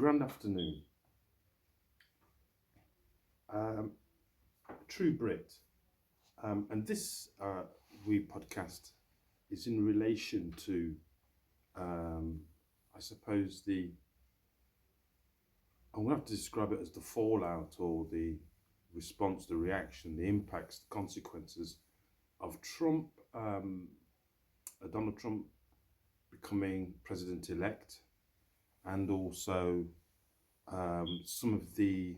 Grand afternoon. True Brit. And this we podcast is in relation to, I suppose, I'm going to have to describe it as the fallout or the response, the reaction, the impacts, the consequences of Donald Trump becoming president-elect, and also some of the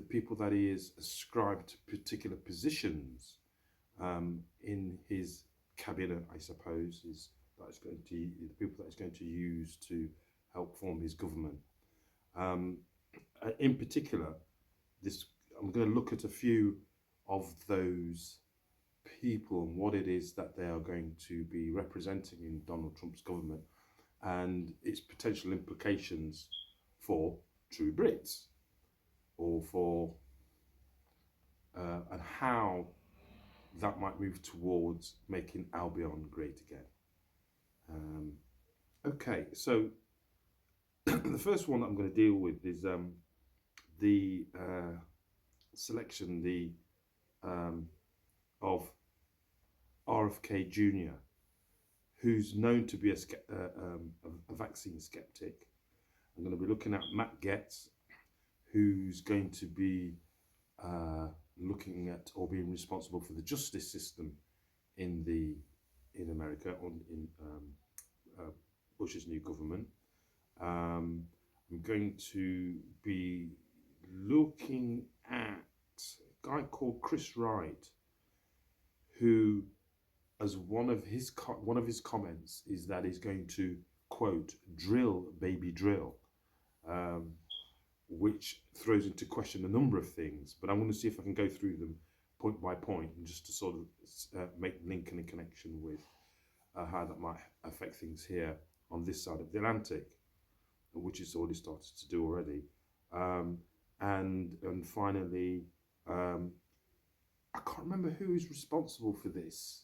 people that he has ascribed to particular positions in his cabinet, I suppose, the people that he's going to use to help form his government. In particular, I'm going to look at a few of those people and what it is that they are going to be representing in Donald Trump's government and its potential implications for true Brits, or for and how that might move towards making Albion great again. Okay, so the first one that I'm going to deal with is the selection of RFK Jr., who's known to be a vaccine skeptic. I'm going to be looking at Matt Gaetz, who's going to be looking at or being responsible for the justice system in America, in Bush's new government. I'm going to be looking at a guy called Chris Wright, who, as one of his comments, is that he's going to, quote, drill baby drill, which throws into question a number of things. But I'm going to see if I can go through them point by point, and just to sort of make link and a connection with how that might affect things here on this side of the Atlantic, which it's already started to do already. And finally, I can't remember who is responsible for this.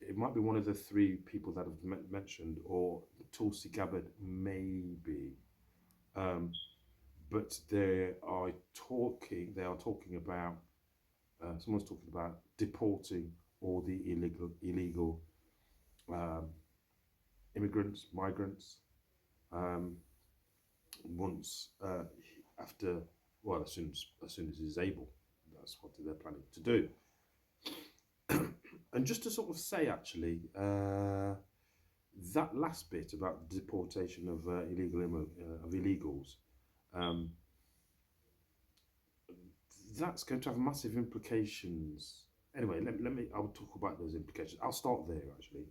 It might be one of the three people that I've mentioned, or Tulsi Gabbard, maybe. But they are talking about, someone's talking about deporting all the illegal immigrants, migrants, as soon as he's able. That's what they're planning to do. And just to sort of say, actually, that last bit about the deportation of illegals, that's going to have massive implications. Anyway, I'll talk about those implications. I'll start there, actually.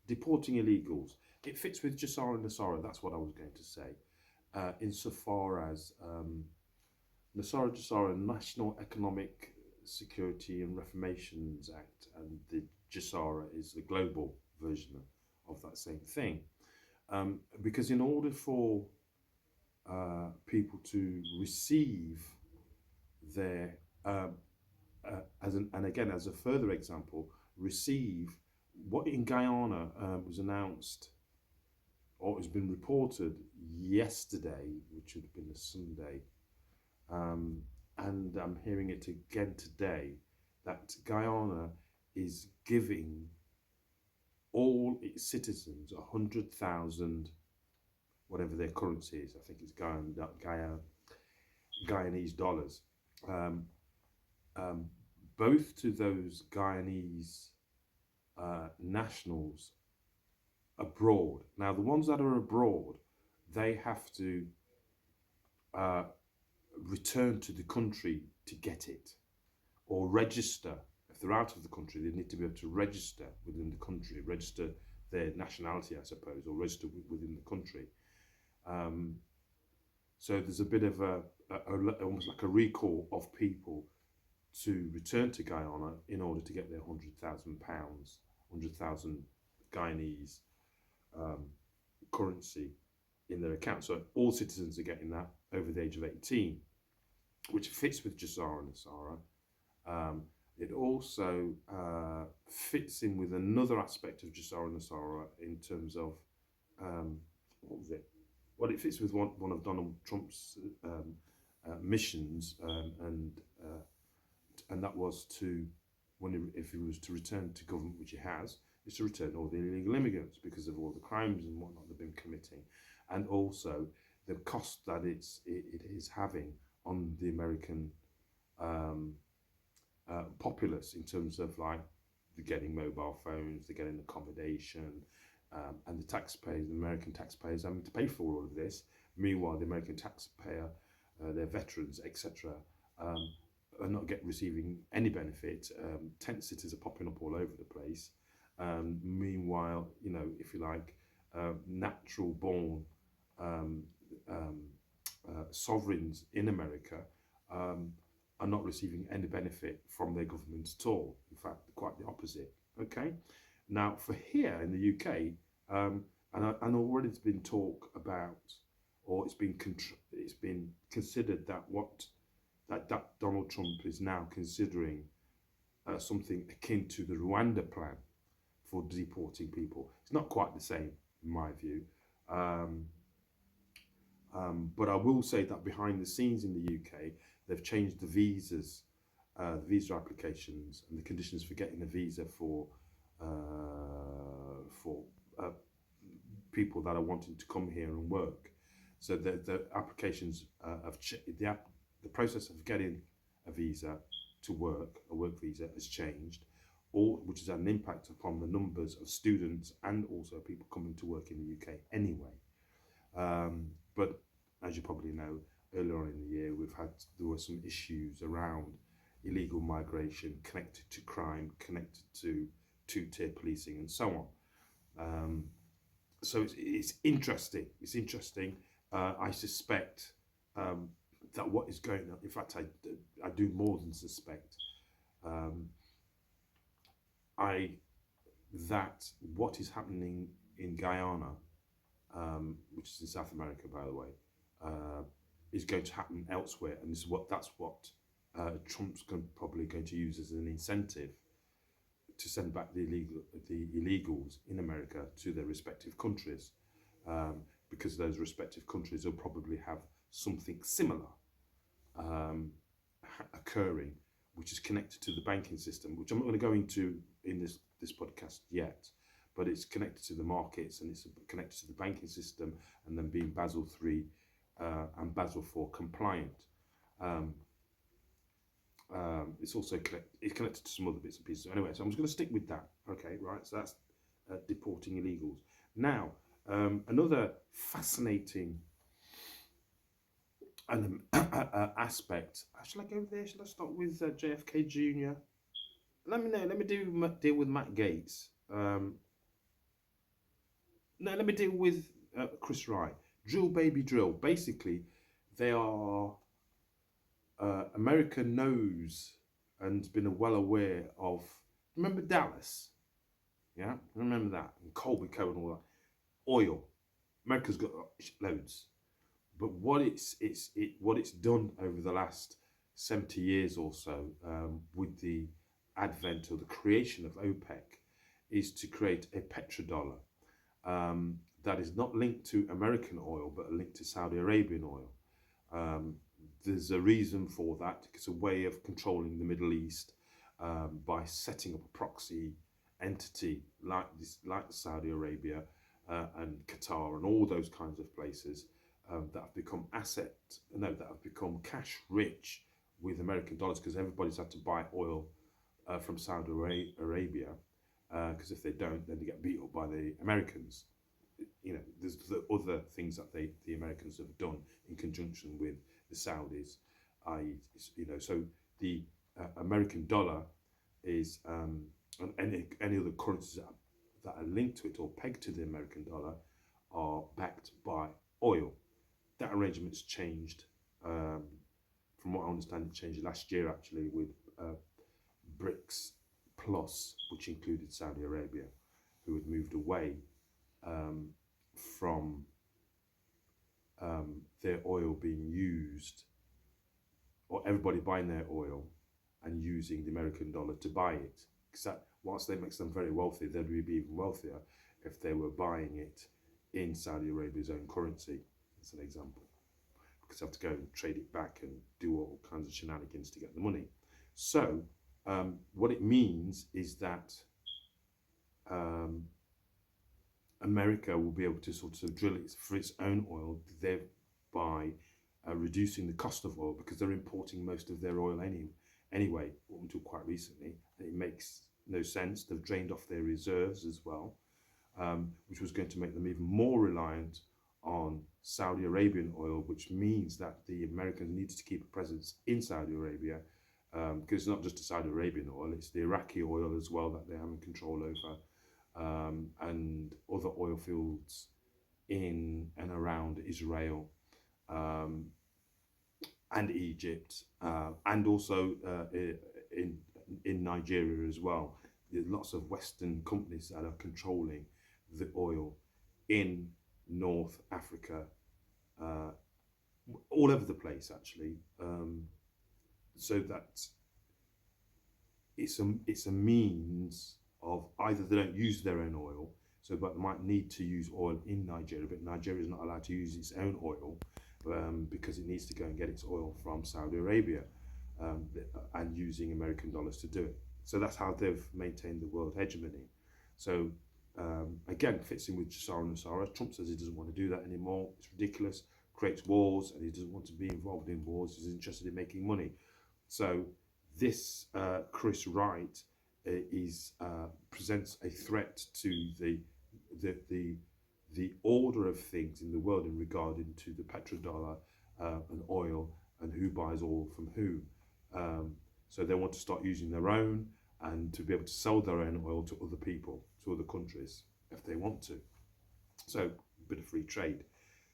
Deporting illegals. It fits with Jassara and Nassara, that's what I was going to say. Insofar as Jassara, National Economic Security and Reformations Act, and the Jassara is the global version of that same thing. Because in order for people to receive their, as a further example, receive what in Guyana was announced, or has been reported yesterday, which would have been a Sunday, and I'm hearing it again today, that Guyana is giving all its citizens 100,000, whatever their currency is, I think it's Guyanese dollars, both to those Guyanese nationals abroad. Now, the ones that are abroad, they have to return to the country to get it, or register. If they're out of the country, they need to be able to register within the country, register their nationality, I suppose, or register within the country. So there's a bit of almost like a recall of people to return to Guyana in order to get their £100,000, 100,000 Guyanese currency in their account. So all citizens are getting that over the age of 18, which fits with Jassara and Nassara. It also fits in with another aspect of Jassara and Nassara in terms of what was it? Well, it fits with one of Donald Trump's missions, and that was to, if he was to return to government, which he has, is to return all the illegal immigrants because of all the crimes and whatnot they've been committing, and also the cost that it is having on the American populace in terms of like they're getting mobile phones, they're getting accommodation, and the taxpayers, the American taxpayers, having to pay for all of this. Meanwhile, the American taxpayer, their veterans, etc., are not receiving any benefit. Tent cities are popping up all over the place. Meanwhile, you know, if you like, natural born sovereigns in America are not receiving any benefit from their government at all. In fact, quite the opposite. Okay. Now, for here in the UK, and already it's been talk about, or it's been considered that Donald Trump is now considering something akin to the Rwanda plan for deporting people. It's not quite the same, in my view. But I will say that behind the scenes in the UK, they've changed the visas, the visa applications, and the conditions for getting a visa for people that are wanting to come here and work. So the applications the process of getting a visa to work, a work visa, has changed, which has had an impact upon the numbers of students and also people coming to work in the UK anyway. But as you probably know, earlier on in the year, there were some issues around illegal migration connected to crime, connected to two-tier policing, and so on. So it's interesting. It's interesting. I suspect that what is going on, in fact, I do more than suspect, that what is happening in Guyana, which is in South America, by the way, is going to happen elsewhere, and that's what Trump's probably going to use as an incentive to send back the illegals in America to their respective countries, because those respective countries will probably have something similar occurring, which is connected to the banking system, which I'm not going to go into in this podcast yet, but it's connected to the markets and it's connected to the banking system, and then being Basel III and Basel IV compliant. It's also connected to some other bits and pieces. So anyway, so I'm just going to stick with that. Okay, right. So that's deporting illegals. Now, another fascinating aspect. Shall I go there? Shall I start with JFK Jr.? Let me know. Let me deal with Matt Gates. No, let me deal with Chris Wright. Drill, baby, drill. Basically, they are. America knows and been well aware of. Remember Dallas? Yeah, remember that, and Colby Co and all that. Oil. America's got loads, but what it's done over the last 70 years or so, with the advent or the creation of OPEC, is to create a petrodollar that is not linked to American oil, but linked to Saudi Arabian oil. There's a reason for that. It's a way of controlling the Middle East by setting up a proxy entity like Saudi Arabia and Qatar and all those kinds of places that have become that have become cash rich with American dollars, because everybody's had to buy oil from Saudi Arabia, because if they don't, then they get beat up by the Americans. You know, there's the other things that the Americans have done in conjunction with the Saudis, so the American dollar is, and any other currencies that are linked to it or pegged to the American dollar are backed by oil. That arrangement's changed. From what I understand, it changed last year actually with BRICS Plus, which included Saudi Arabia, who had moved away from their oil being used, or everybody buying their oil and using the American dollar to buy it. Because whilst that makes them very wealthy, they'd be even wealthier if they were buying it in Saudi Arabia's own currency, as an example, because they have to go and trade it back and do all kinds of shenanigans to get the money. So what it means is that America will be able to sort of drill it for its own oil, thereby reducing the cost of oil, because they're importing most of their oil anyway, until quite recently. It makes no sense. They've drained off their reserves as well, which was going to make them even more reliant on Saudi Arabian oil, which means that the Americans needed to keep a presence in Saudi Arabia, because it's not just the Saudi Arabian oil, it's the Iraqi oil as well that they have control over, and other oil fields in and around Israel, and Egypt, and also in Nigeria as well. There's lots of Western companies that are controlling the oil in North Africa, all over the place actually. So that it's a means of either they don't use their own oil, but they might need to use oil in Nigeria, but Nigeria is not allowed to use its own oil, because it needs to go and get its oil from Saudi Arabia, and using American dollars to do it. So that's how they've maintained the world hegemony. So again, fits in with Jassar and Nasara. Trump says he doesn't want to do that anymore. It's ridiculous, creates wars, and he doesn't want to be involved in wars. He's interested in making money. So this Chris Wright presents a threat to the order of things in the world in regarding to the petrodollar and oil, and who buys oil from who. So they want to start using their own, and to be able to sell their own oil to other people, to other countries, if they want to. So a bit of free trade.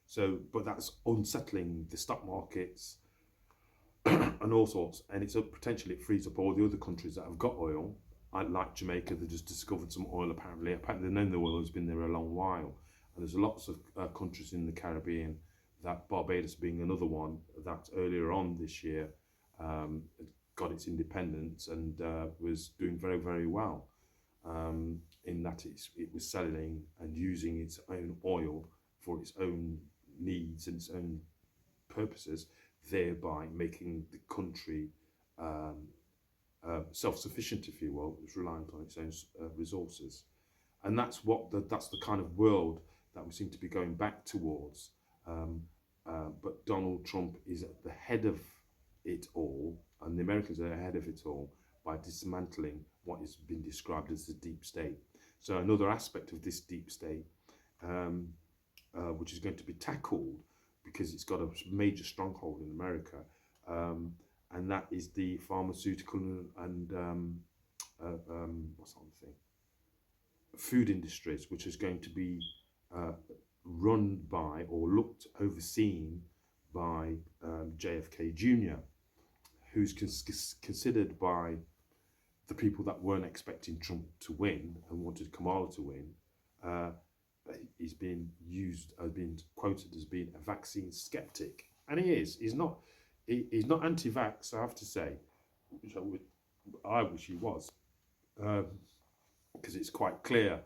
So, but that's unsettling the stock markets and all sorts. And it's potentially it frees up all the other countries that have got oil, like Jamaica. They just discovered some oil apparently. Apparently, they know the oil has been there a long while. And there's lots of countries in the Caribbean, that Barbados being another one, that earlier on this year got its independence and was doing very, very well, in that it was selling and using its own oil for its own needs and its own purposes, thereby making the country self-sufficient, if you will. It's reliant on its own resources. And that's the kind of world that we seem to be going back towards. But Donald Trump is at the head of it all, and the Americans are ahead of it all by dismantling what has been described as the deep state. So another aspect of this deep state, which is going to be tackled because it's got a major stronghold in America, and that is the pharmaceutical and what's the other thing? Food industries, which is going to be run by or overseen by JFK Jr., who's considered by the people that weren't expecting Trump to win and wanted Kamala to win. He's been quoted as being a vaccine skeptic, and he is. He's not anti-vax, I have to say, which I wish he was, because it's quite clear.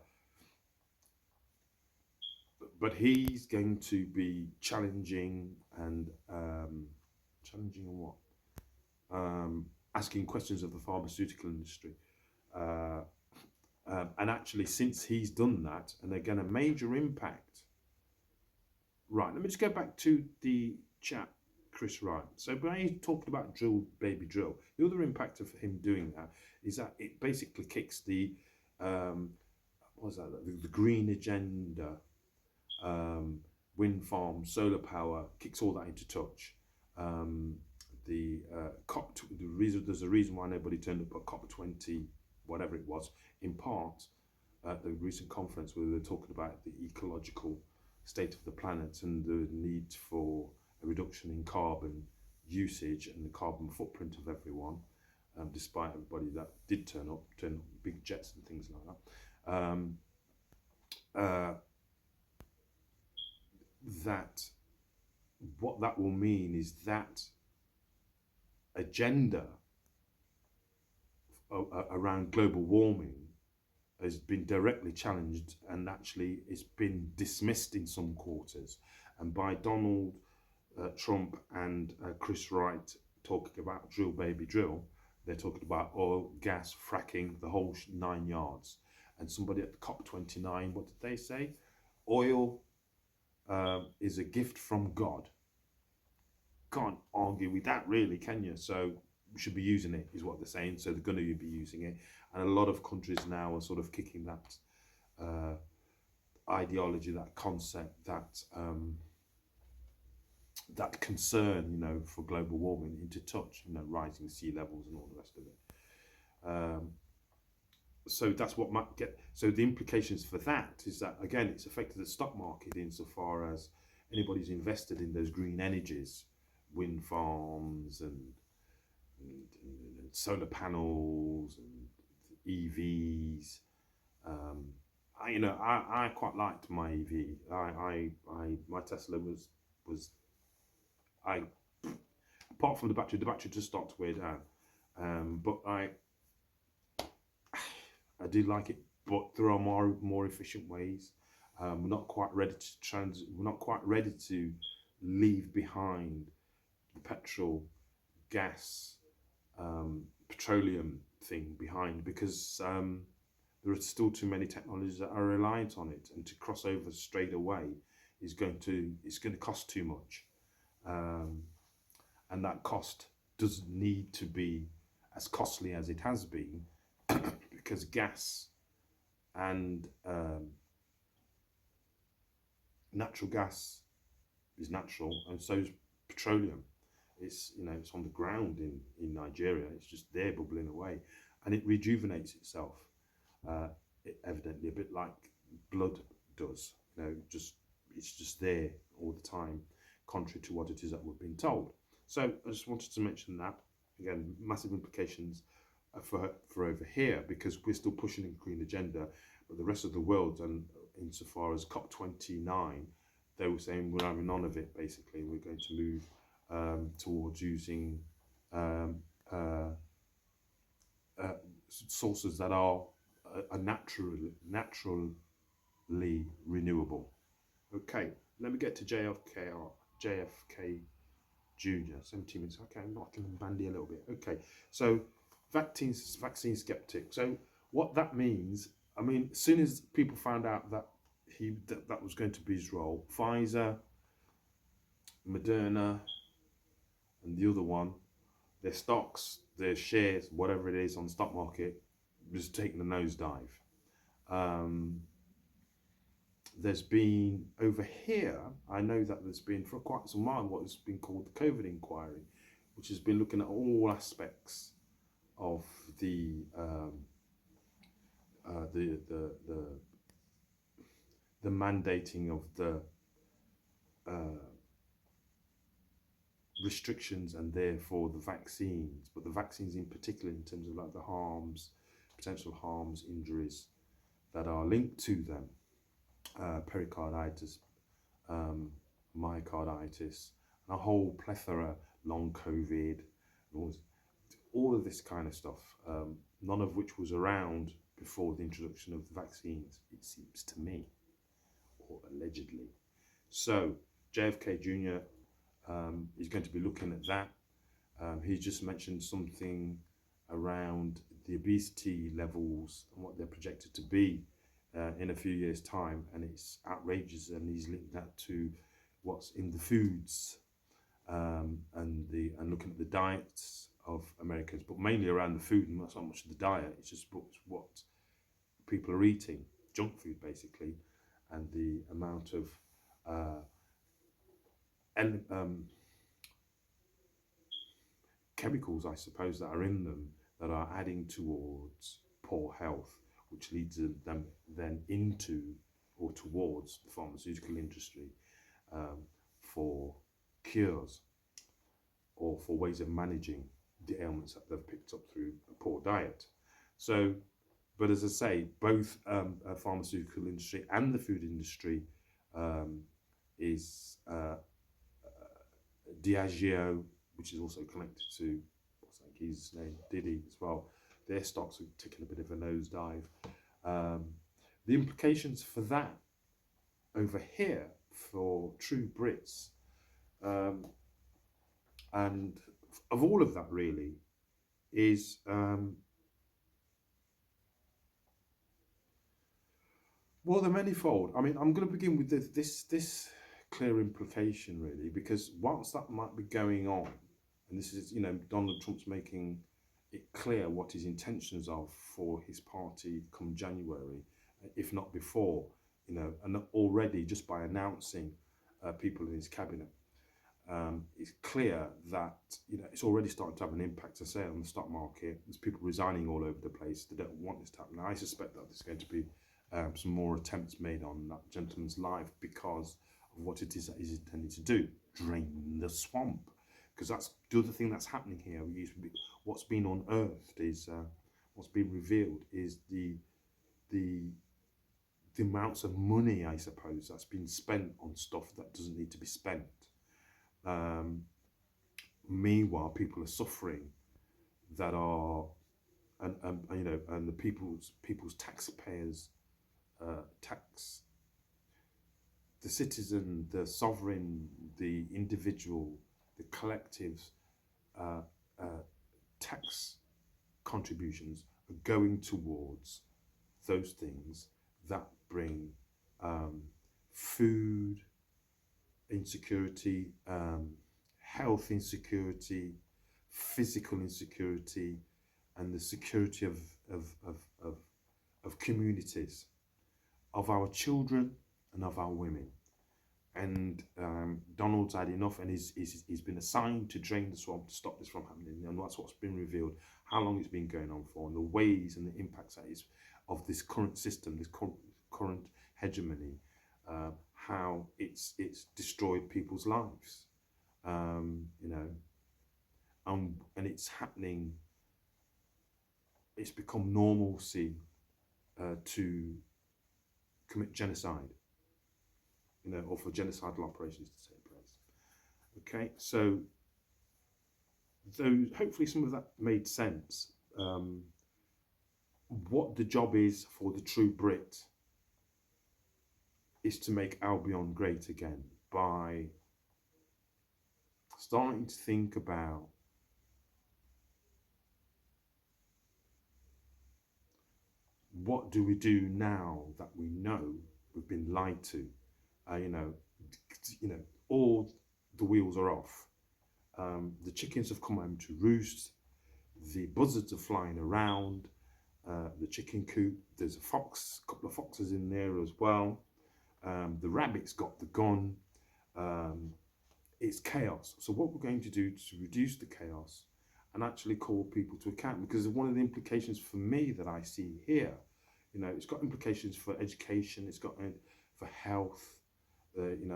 But he's going to be challenging and what? Asking questions of the pharmaceutical industry. And actually, since he's done that, and again, a major impact. Right, let me just go back to the chap, Chris Wright. So when he's talking about drill, baby drill, the other impact of him doing that is that it basically kicks the, the green agenda, wind farm, solar power, kicks all that into touch. There's a reason why nobody turned up at COP20, whatever it was, in part at the recent conference where they were talking about the ecological state of the planet and the need for a reduction in carbon usage and the carbon footprint of everyone, despite everybody that did turn up big jets and things like that. That what that will mean is that agenda around global warming has been directly challenged, and actually it's been dismissed in some quarters. And by Donald Trump and Chris Wright talking about drill baby drill, they're talking about oil, gas, fracking, the whole 9 yards. And somebody at COP29, what did they say? Oil is a gift from God. Can't argue with that, really, can you? So we should be using it, is what they're saying. So they're going to be using it, and a lot of countries now are sort of kicking that ideology, that concept, that concern, for global warming into touch. Rising sea levels and all the rest of it. So that's what might get. So the implications for that is that, again, it's affected the stock market insofar as anybody's invested in those green energies, wind farms and solar panels and EVs. I quite liked my EV. My Tesla was apart from the battery just started to wear down. But I do like it, but there are more efficient ways. We're not quite ready to leave behind the petrol, gas, petroleum thing behind, because there are still too many technologies that are reliant on it, and to cross over straight away it's going to cost too much, and that cost doesn't need to be as costly as it has been, because gas and natural gas is natural, and so is petroleum. It's it's on the ground in Nigeria. It's just there bubbling away, and it rejuvenates itself. Evidently, a bit like blood does. It's just there all the time, contrary to what it is that we've been told. So I just wanted to mention that. Again, massive implications for over here, because we're still pushing the green agenda, but the rest of the world, and insofar as COP29, they were saying we're having none of it. Basically, we're going to move towards using sources that are naturally renewable. Okay, let me get to JFK Jr. 17 minutes. Okay, I'm knocking them bandy a little bit. Okay, so vaccine skeptic. So what that means, I mean, as soon as people found out that that was going to be his role, Pfizer, Moderna, and the other one, their stocks, their shares, whatever it is on the stock market, was taking a nosedive. There's been over here, I know that there's been for quite some while what has been called the COVID inquiry, which has been looking at all aspects of the mandating of the restrictions, and therefore the vaccines, but the vaccines in particular, in terms of like the potential harms, injuries that are linked to them, pericarditis, myocarditis, and a whole plethora, long COVID, all of this kind of stuff, none of which was around before the introduction of the vaccines, it seems to me, or allegedly. So JFK Jr. Is going to be looking at that. He just mentioned something around the obesity levels and what they're projected to be in a few years' time, and it's outrageous, and he's linked that to what's in the foods, and looking at the diets of Americans, but mainly around the food, and not so much the diet. It's just what people are eating, junk food basically, and the amount of chemicals, I suppose, that are in them that are adding towards poor health, which leads them then into or towards the pharmaceutical industry for cures or for ways of managing the ailments that they've picked up through a poor diet. So, but as I say, both pharmaceutical industry and the food industry is Diageo, which is also connected to his name, Diddy, as well. Their stocks are taking a bit of a nosedive. The implications for that over here for true Brits, um, and of all of that really is well, they're manifold. I mean, I'm going to begin with this clear implication really, because whilst that might be going on, and this is, Donald Trump's making it clear what his intentions are for his party come January, if not before, and already just by announcing people in his cabinet, it's clear that it's already starting to have an impact, I say, on the stock market. There's people resigning all over the place. They don't want this to happen. I suspect that there's going to be some more attempts made on that gentleman's life because of what it is that he's intending to do: drain the swamp. Because that's the other thing that's happening here. What's been unearthed is what's been revealed is the amounts of money, I suppose, that's been spent on stuff that doesn't need to be spent. Meanwhile, people are suffering that are, and the people's taxpayers tax, the citizen, the sovereign, the individual, the collectives tax contributions are going towards those things that bring food insecurity, health insecurity, physical insecurity, and the security of communities, of our children and of our women. And Donald's had enough, and he's been assigned to drain the swamp to stop this from happening, and that's what's been revealed, how long it's been going on for, and the ways and the impacts that is of this current system, this current hegemony, how it's destroyed people's lives, and it's happening. It's become normalcy to commit genocide, or for genocidal operations to take place. Okay, so hopefully some of that made sense. What the job is for the true Brit is to make Albion great again by starting to think about what do we do now that we know we've been lied to. All the wheels are off. The chickens have come home to roost. The buzzards are flying around. The chicken coop. There's a couple of foxes in there as well. The rabbit's got the gun. It's chaos. So what we're going to do to reduce the chaos and actually call people to account, because one of the implications for me that I see here, it's got implications for education. It's got for health.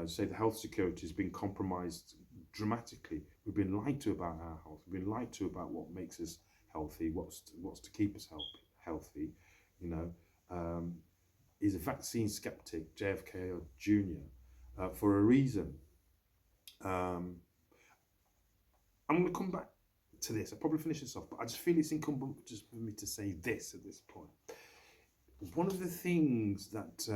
Say the health security has been compromised dramatically. We've been lied to about our health. We've been lied to about what makes us healthy, what's to keep us healthy. Is a vaccine skeptic, JFK or Jr., for a reason. I'm going to come back to this. I'll probably finish this off, but I just feel it's incumbent just for me to say this at this point. One of the things that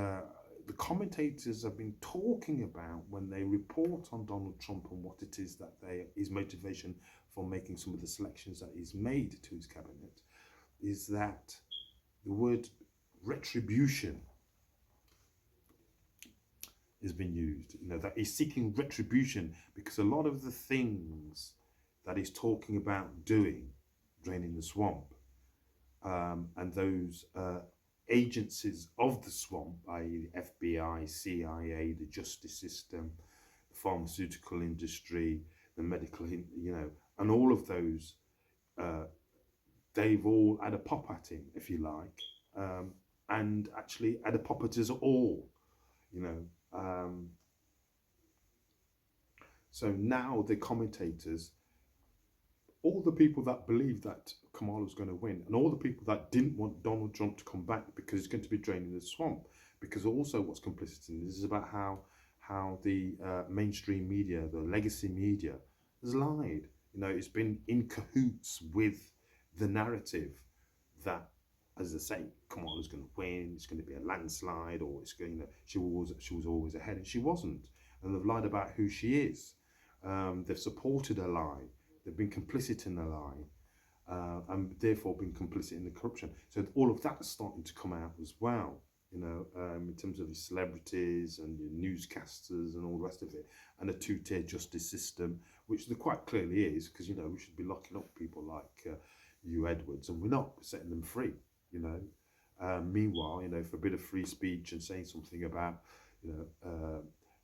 the commentators have been talking about when they report on Donald Trump and what it is that his motivation for making some of the selections that he's made to his cabinet is that the word retribution has been used. That he's seeking retribution because a lot of the things that he's talking about doing, draining the swamp, and those agencies of the swamp, i.e. the FBI, CIA, the justice system, the pharmaceutical industry, the medical, and all of those, they've all had a pop at him, if you like, and actually had a pop at us all, So now the commentators, all the people that believed that Kamala was going to win, and all the people that didn't want Donald Trump to come back because he's going to be draining the swamp, because also what's complicit in this is about how the mainstream media, the legacy media, has lied. It's been in cahoots with the narrative that as I say, Kamala's going to win, it's going to be a landslide, or it's going to, she was always ahead, and she wasn't. And they've lied about who she is. They've supported a lie. They've been complicit in the lie, and therefore been complicit in the corruption. So all of that's starting to come out as well, you know, in terms of the celebrities and your newscasters and all the rest of it, and a two-tier justice system, which there quite clearly is, because, you know, we should be locking up people like Hugh Edwards, and we're not setting them free, you know. Meanwhile, you know, for a bit of free speech and saying something about, you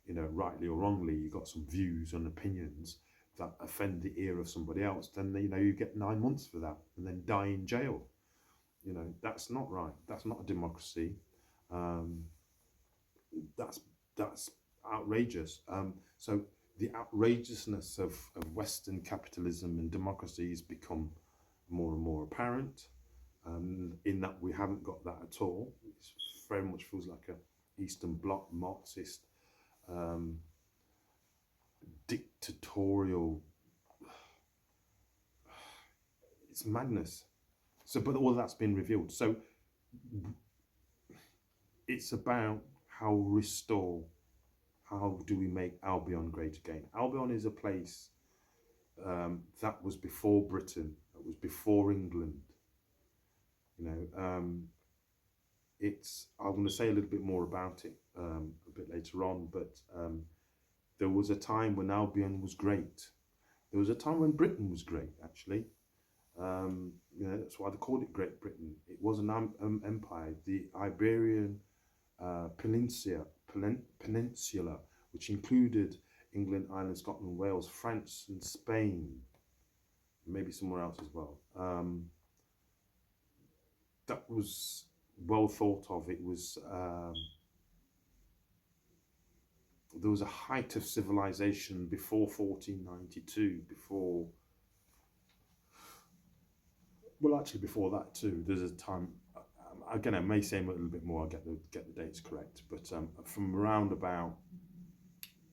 know, rightly or wrongly, you got some views and opinions that offend the ear of somebody else, then, you know, you get 9 months for that and then die in jail. You know, that's not right. That's not a democracy. That's outrageous. So the outrageousness of Western capitalism and democracy has become more and more apparent, in that we haven't got that at all. It very much feels like a Eastern Bloc Marxist dictatorial. It's madness. So, but all that's been revealed. So it's about how do we make Albion great again? Albion is a place that was before Britain, that was before England. You know, I'm going to say a little bit more about it a bit later on, but there was a time when Albion was great. There was a time when Britain was great, actually. You know, that's why they called it Great Britain. It was an empire. The Iberian Peninsula, which included England, Ireland, Scotland, Wales, France, and Spain, maybe somewhere else as well. That was well thought of. It was there was a height of civilization before 1492. Well, actually, before that too. There's a time. Again, I may say a little bit more. I'll get the dates correct, but from around about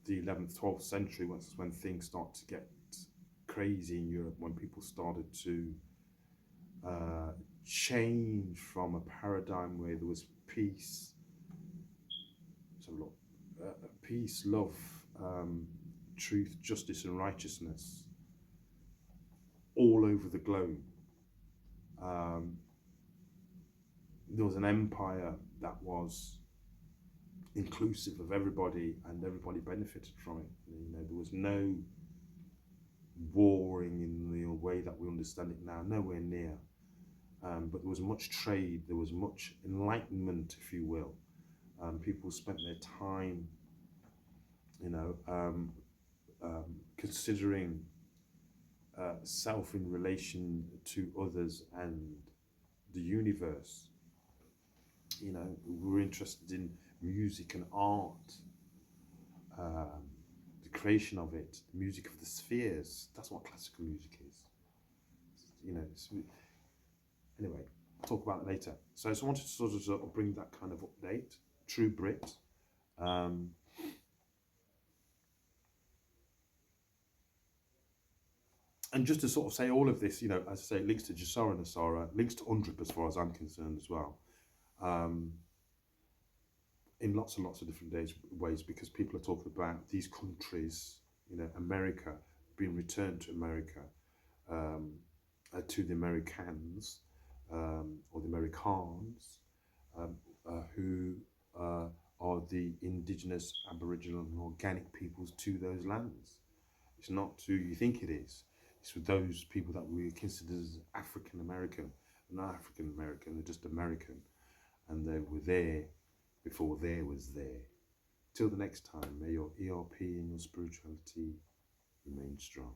the 11th, 12th century, when things start to get crazy in Europe, when people started to change from a paradigm where there was peace, peace, love, truth, justice, and righteousness all over the globe. There was an empire that was inclusive of everybody, and everybody benefited from it. You know, there was no warring in the way that we understand it now, nowhere near. But there was much trade, there was much enlightenment, if you will. People spent their time, you know, considering self in relation to others and the universe. You know, we were interested in music and art, the creation of it, the music of the spheres. That's what classical music is. You know, anyway, I'll talk about it later. So I wanted to sort of bring that kind of update. True Brit. And just to sort of say all of this, you know, as I say, it links to Jasara Nasara, links to UNDRIP as far as I'm concerned as well. In lots and lots of different ways, because people are talking about these countries, you know, America, being returned to America, to the Americans, or the Americans, who are the indigenous, aboriginal and organic peoples to those lands. It's not who you think it is. It's with those people that we consider as African American. They're not African American, they're just American. And they were there before there was there. Till the next time, may your ERP and your spirituality remain strong.